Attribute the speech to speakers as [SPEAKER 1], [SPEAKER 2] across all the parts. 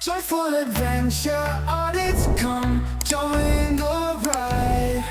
[SPEAKER 1] Joyful Adventure Audits, come join the ride.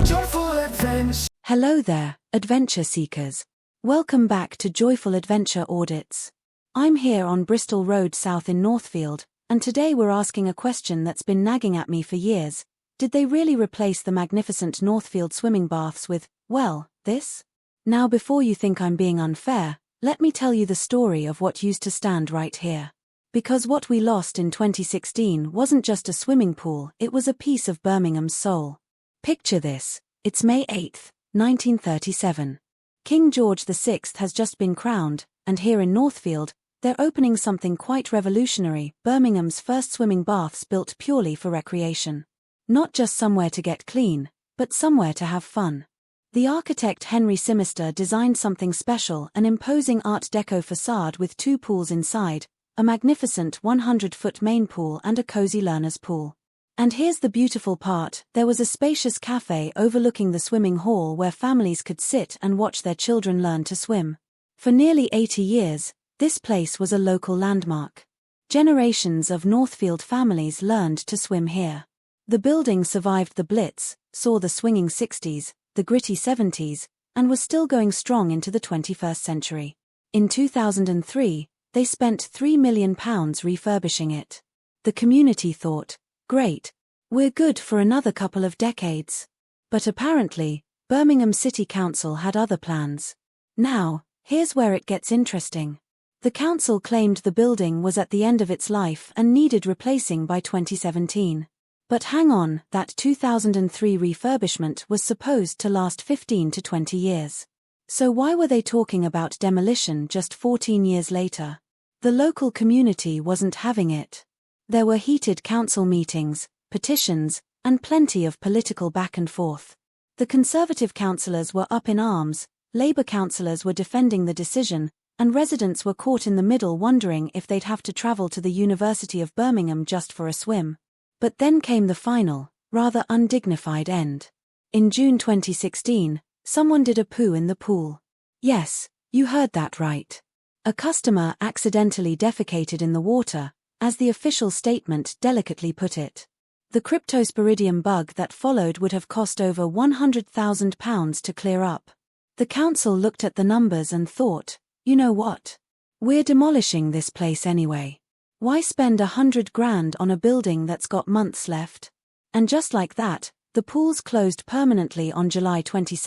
[SPEAKER 1] Joyful Adventure.
[SPEAKER 2] Hello there, adventure seekers. Welcome back to Joyful Adventure Audits. I'm here on Bristol Road South in Northfield, and today we're asking a question that's been nagging at me for years. Did they really replace the magnificent Northfield swimming baths with, well, this? Now before you think I'm being unfair, let me tell you the story of what used to stand right here. Because what we lost in 2016 wasn't just a swimming pool, it was a piece of Birmingham's soul. Picture this, it's May 8, 1937. King George VI has just been crowned, and here in Northfield, they're opening something quite revolutionary, Birmingham's first swimming baths built purely for recreation. Not just somewhere to get clean, but somewhere to have fun. The architect Henry Simister designed something special, an imposing Art Deco facade with two pools inside, a magnificent 100-foot main pool and a cozy learner's pool. And here's the beautiful part, there was a spacious cafe overlooking the swimming hall where families could sit and watch their children learn to swim. For nearly 80 years, this place was a local landmark. Generations of Northfield families learned to swim here. The building survived the Blitz, saw the swinging 60s, the gritty 70s, and was still going strong into the 21st century. In 2003, they spent £3 million refurbishing it. The community thought, great, we're good for another couple of decades. But apparently, Birmingham City Council had other plans. Now, here's where it gets interesting. The council claimed the building was at the end of its life and needed replacing by 2017. But hang on, that 2003 refurbishment was supposed to last 15 to 20 years. So why were they talking about demolition just 14 years later? The local community wasn't having it. There were heated council meetings, petitions, and plenty of political back and forth. The Conservative councillors were up in arms, Labour councillors were defending the decision, and residents were caught in the middle wondering if they'd have to travel to the University of Birmingham just for a swim. But then came the final, rather undignified end. In June 2016, someone did a poo in the pool. Yes, you heard that right. A customer accidentally defecated in the water, as the official statement delicately put it. The Cryptosporidium bug that followed would have cost over £100,000 to clear up. The council looked at the numbers and thought, you know what? We're demolishing this place anyway. Why spend £100,000 on a building that's got months left? And just like that, the pools closed permanently on July 22,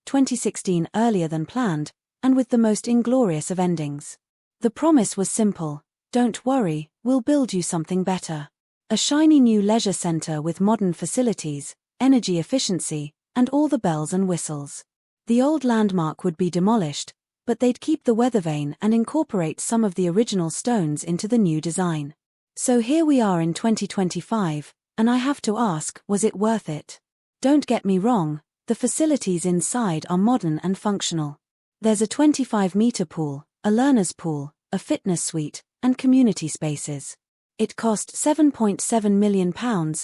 [SPEAKER 2] 2016, earlier than planned, and with the most inglorious of endings. The promise was simple, don't worry, we'll build you something better. A shiny new leisure centre with modern facilities, energy efficiency, and all the bells and whistles. The old landmark would be demolished, but they'd keep the weather vane and incorporate some of the original stones into the new design. So here we are in 2025, and I have to ask, was it worth it? Don't get me wrong, the facilities inside are modern and functional. There's a 25-metre pool, a learner's pool, a fitness suite, and community spaces. It cost £7.7 million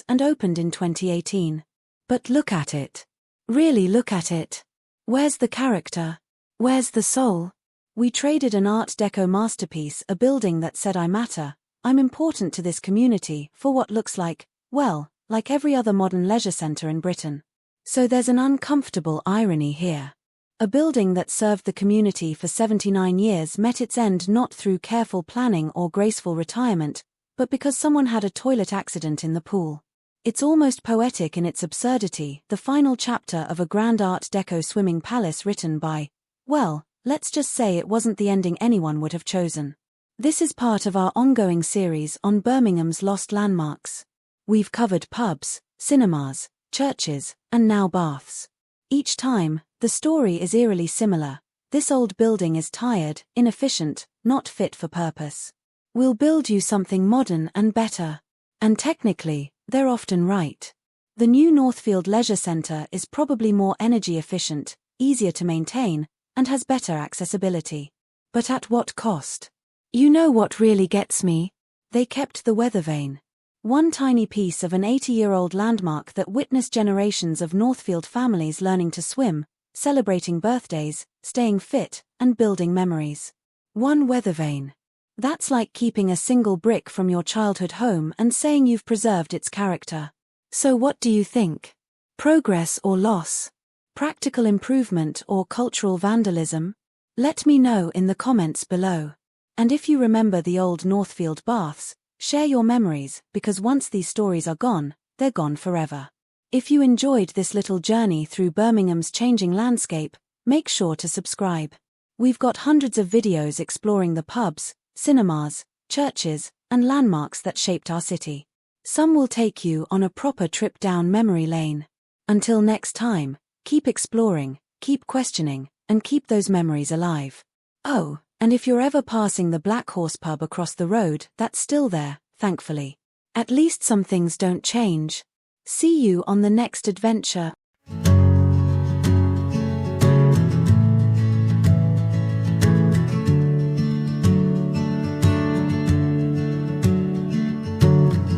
[SPEAKER 2] and opened in 2018. But look at it. Really look at it. Where's the character? Where's the soul? We traded an Art Deco masterpiece, a building that said I matter, I'm important to this community, for what looks like, well, like every other modern leisure centre in Britain. So there's an uncomfortable irony here. A building that served the community for 79 years met its end not through careful planning or graceful retirement, but because someone had a toilet accident in the pool. It's almost poetic in its absurdity, the final chapter of a grand Art Deco swimming palace written by, well, let's just say it wasn't the ending anyone would have chosen. This is part of our ongoing series on Birmingham's lost landmarks. We've covered pubs, cinemas, churches, and now baths. Each time, the story is eerily similar. This old building is tired, inefficient, not fit for purpose. We'll build you something modern and better. And technically, they're often right. The new Northfield Leisure Centre is probably more energy efficient, easier to maintain, and has better accessibility. But at what cost? You know what really gets me? They kept the weather vane. One tiny piece of an 80-year-old landmark that witnessed generations of Northfield families learning to swim, celebrating birthdays, staying fit, and building memories. One weather vane. That's like keeping a single brick from your childhood home and saying you've preserved its character. So what do you think? Progress or loss? Practical improvement or cultural vandalism? Let me know in the comments below. And if you remember the old Northfield baths, share your memories, because once these stories are gone, they're gone forever. If you enjoyed this little journey through Birmingham's changing landscape, make sure to subscribe. We've got hundreds of videos exploring the pubs, cinemas, churches, and landmarks that shaped our city. Some will take you on a proper trip down memory lane. Until next time, keep exploring, keep questioning, and keep those memories alive. Oh, and if you're ever passing the Black Horse pub across the road, that's still there, thankfully. At least some things don't change. See you on the next adventure.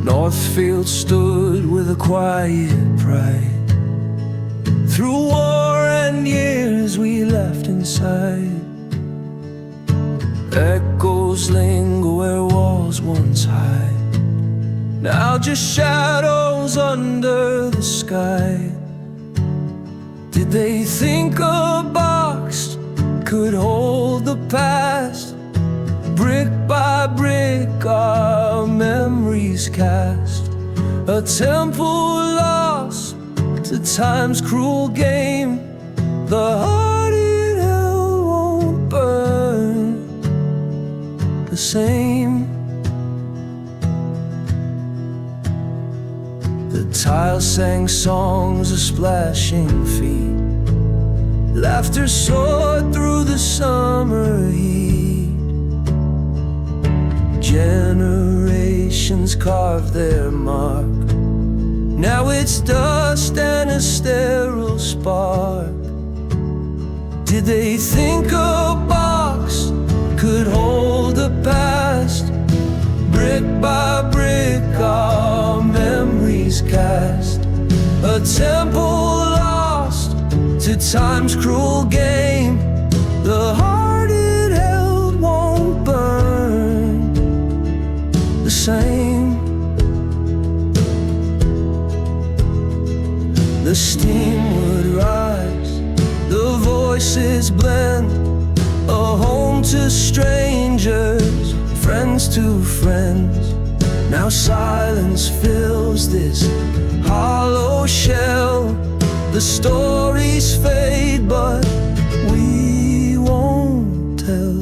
[SPEAKER 1] Northfield stood with a quiet pride. Through war and years we left inside. Echoes linger where walls once hide. Now just shadows under the sky. Did they think a box could hold the past? Brick by brick our memories cast. A temple lost to time's cruel game. The heart it held won't burn the same. The tiles sang songs of splashing feet. Laughter soared through the summer heat. Generations carved their mark. Now it's dust and a sterile spark. Did they think a box could hold the past? Brick by brick our memories cast. A temple lost to time's cruel game. The heart it held won't burn the same. The steam would rise, the voices blend. A home to strangers, friends to friends. Now silence fills this hollow shell. The stories fade, but we won't tell.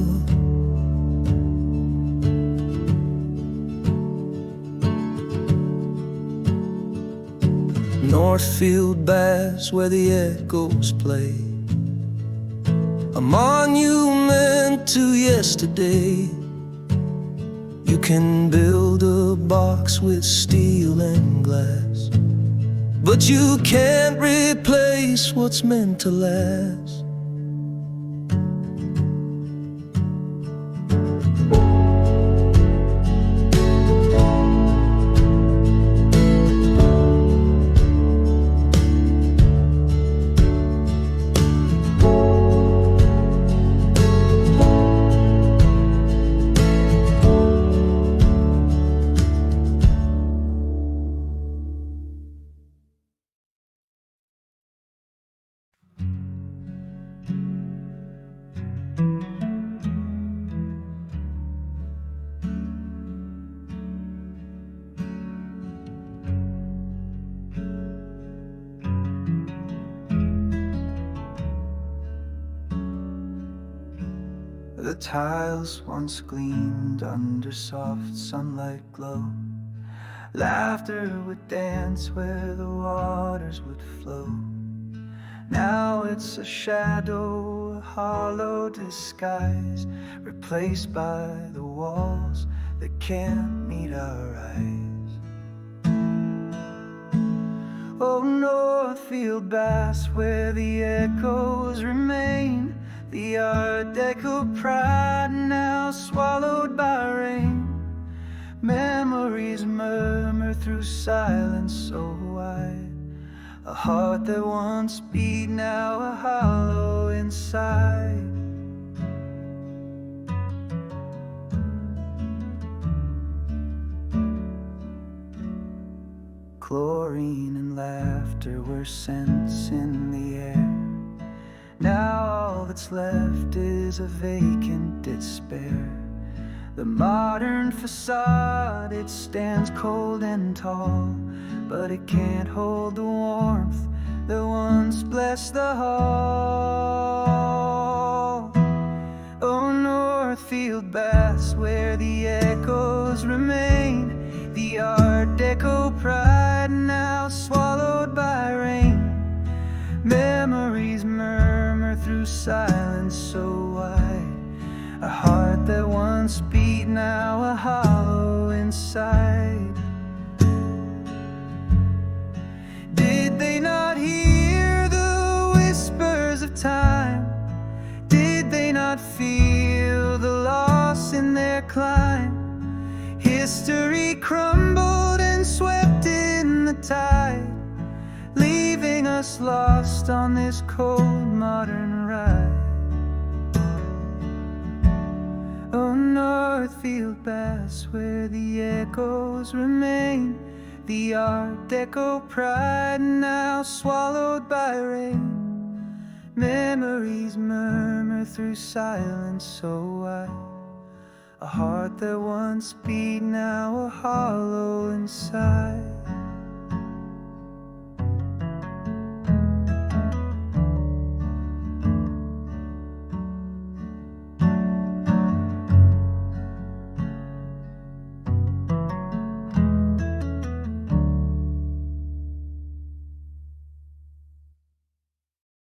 [SPEAKER 1] Northfield baths where the echoes play. A monument to yesterday. You can build a box with steel and glass, but you can't replace what's meant to last. The tiles once gleamed under soft sunlight glow. Laughter would dance where the waters would flow. Now it's a shadow, a hollow disguise, replaced by the walls that can't meet our eyes. Oh, Northfield baths where the echoes remain. The Art Deco pride now swallowed by rain. Memories murmur through silence so wide. A heart that once beat, now a hollow inside. chlorine and laughter were scents in the air. Now all that's left is a vacant despair. The modern facade, it stands cold and tall, but it can't hold the warmth that once blessed the hall. Oh, Northfield Baths, where the echoes remain, the Art Deco pride now swallowed by rain. Memories murmur through silence so wide, a heart that once beat now a hollow inside. Did they not hear the whispers of time? Did they not feel the loss in their climb? History crumbled and swept in the tide, leaving us lost on this cold modern ride. Oh, Northfield Baths, where the echoes remain, the Art Deco pride now swallowed by rain. Memories murmur through silence so wide, a heart that once beat now a hollow inside.